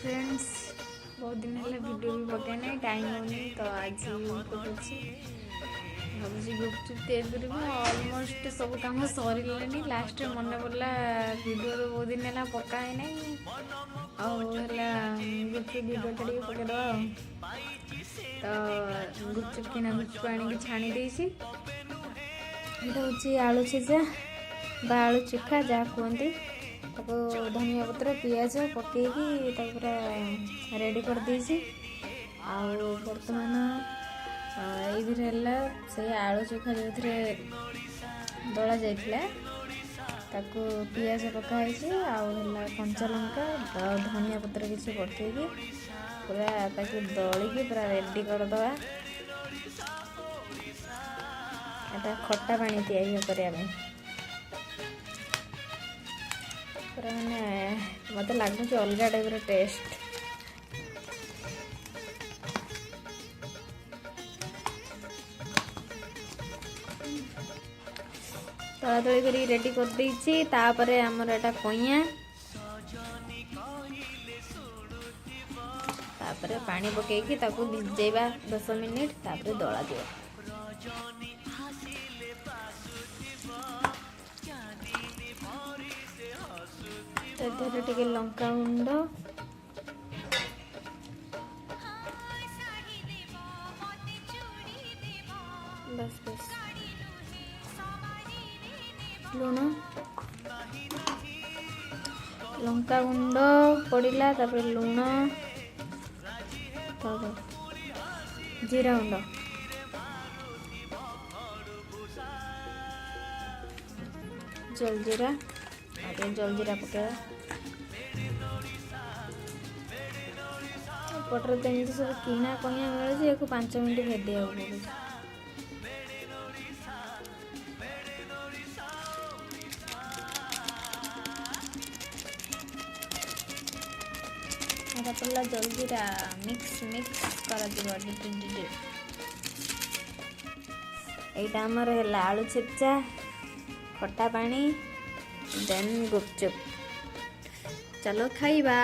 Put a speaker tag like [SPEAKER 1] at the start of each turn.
[SPEAKER 1] Friends, बहुत दिन है वीडियो भी पकई ना टाइम होनी तो आज पकड़ी भावी गुपचुप तैयारी करी अलमोस्ट सब कम सर लास्ट मन पड़ा वीडियो तो बहुत दिन है पकाए ना गुपचुप वीडियो टे पकईदे तो गुपचुप किना गुपचुप आनिक छाणी देसी हूँ आलू छेचा बा आलू चोखा जहाँ कहते धनिया पत्र पियाज पकईकी पूरा रेडी कर देसी बर्तमान ये से आलू चोखा जो दला जाता पियाज पकाई कंचा लंका धनिया पत्र किसी पकईकी पूरा दलिकी पूरा रेडी करदे एटा खट्टा पानी तैयारी करने पूरा मैंने मत लगुच अलग टाइप टेस्ट तला तली कर रेडी कर देछि तापरे हमर एटा कोइया तापरे पानी पकेकी ताकू भिजेबा 10 मिनिट तापरे दला दियो टे लंका गुंड बस बस लुण लंका गुंड पड़ा लुण जीरा गुंड जलजीरा जलजीरा पकेगा पटर तो एमती सब किना कहिया मिले 5 मिनट भेदिया पड़ा जलजीरा मिक्स मिक्स कर यहाँ आमर है आलू छेचा खट्टा पानी देन गुपचुप चलो खाइबा।